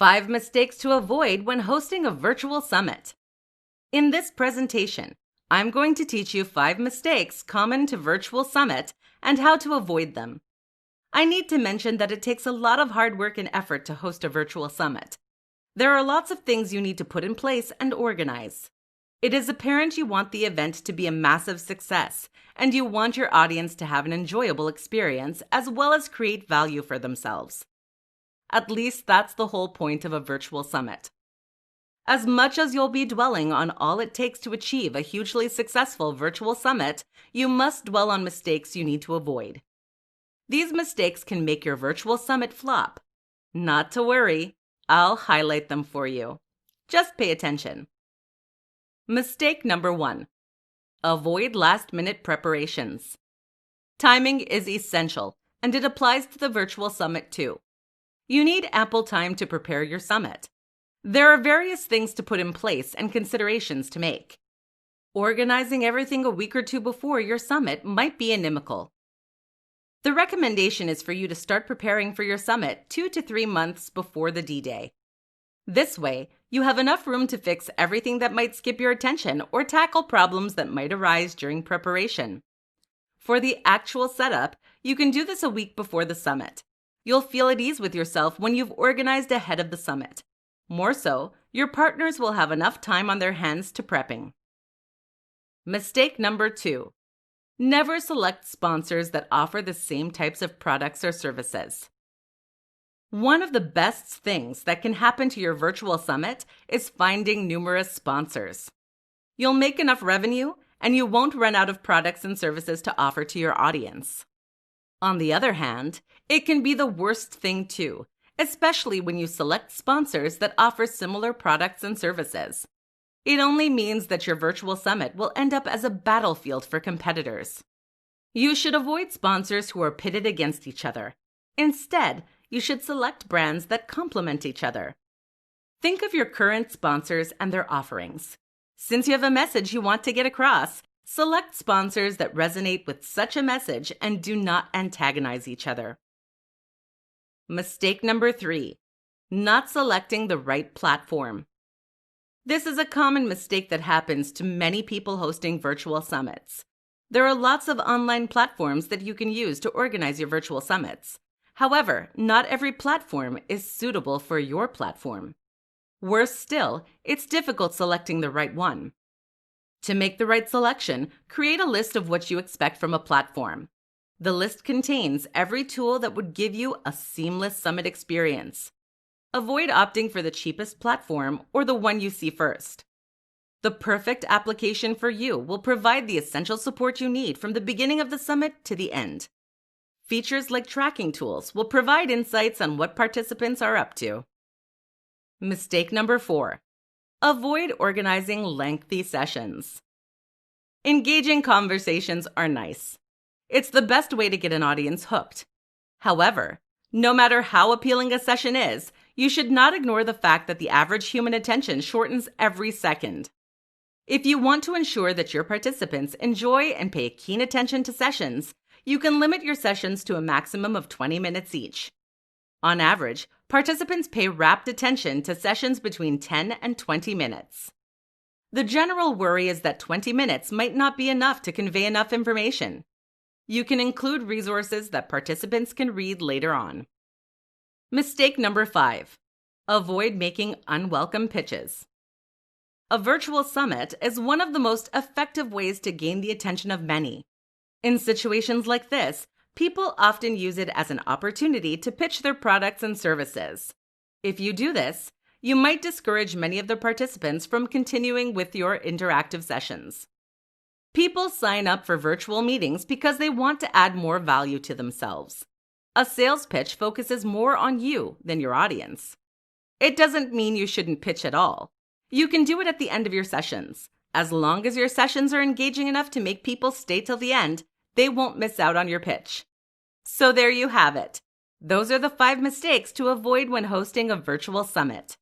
5 mistakes to avoid when hosting a virtual summit. In this presentation, I'm going to teach you 5 mistakes common to virtual summit and how to avoid them. I need to mention that it takes a lot of hard work and effort to host a virtual summit. There are lots of things you need to put in place and organize. It is apparent you want the event to be a massive success, and you want your audience to have an enjoyable experience as well as create value for themselves. At least that's the whole point of a virtual summit. As much as you'll be dwelling on all it takes to achieve a hugely successful virtual summit, you must dwell on mistakes you need to avoid. These mistakes can make your virtual summit flop. Not to worry, I'll highlight them for you. Just pay attention. Mistake number 1. Avoid last-minute preparations. Timing is essential, and it applies to the virtual summit too. You need ample time to prepare your summit. There are various things to put in place and considerations to make. Organizing everything a week or two before your summit might be inimical. The recommendation is for you to start preparing for your summit 2 to 3 months before the D-Day. This way, you have enough room to fix everything that might skip your attention or tackle problems that might arise during preparation. For the actual setup, you can do this a week before the summit. You'll feel at ease with yourself when you've organized ahead of the summit. More so, your partners will have enough time on their hands to prepping. Mistake number 2. Never select sponsors that offer the same types of products or services. One of the best things that can happen to your virtual summit is finding numerous sponsors. You'll make enough revenue, and you won't run out of products and services to offer to your audience. On the other hand, it can be the worst thing too, especially when you select sponsors that offer similar products and services. It only means that your virtual summit will end up as a battlefield for competitors. You should avoid sponsors who are pitted against each other. Instead, you should select brands that complement each other. Think of your current sponsors and their offerings. Since you have a message you want to get across, select sponsors that resonate with such a message and do not antagonize each other. Mistake number 3. Not selecting the right platform. This is a common mistake that happens to many people hosting virtual summits. There are lots of online platforms that you can use to organize your virtual summits. However, not every platform is suitable for your platform. Worse still, it's difficult selecting the right one. To make the right selection, create a list of what you expect from a platform. The list contains every tool that would give you a seamless summit experience. Avoid opting for the cheapest platform or the one you see first. The perfect application for you will provide the essential support you need from the beginning of the summit to the end. Features like tracking tools will provide insights on what participants are up to. Mistake number 4. Avoid organizing lengthy sessions. Engaging conversations are nice. It's the best way to get an audience hooked. However, no matter how appealing a session is, you should not ignore the fact that the average human attention shortens every second. If you want to ensure that your participants enjoy and pay keen attention to sessions, you can limit your sessions to a maximum of 20 minutes each. On average, participants pay rapt attention to sessions between 10 and 20 minutes. The general worry is that 20 minutes might not be enough to convey enough information. You can include resources that participants can read later on. Mistake number 5. Avoid making unwelcome pitches. A virtual summit is one of the most effective ways to gain the attention of many. In situations like this, people often use it as an opportunity to pitch their products and services. If you do this, you might discourage many of the participants from continuing with your interactive sessions. People sign up for virtual meetings because they want to add more value to themselves. A sales pitch focuses more on you than your audience. It doesn't mean you shouldn't pitch at all. You can do it at the end of your sessions. As long as your sessions are engaging enough to make people stay till the end, they won't miss out on your pitch. So there you have it. Those are the 5 mistakes to avoid when hosting a virtual summit.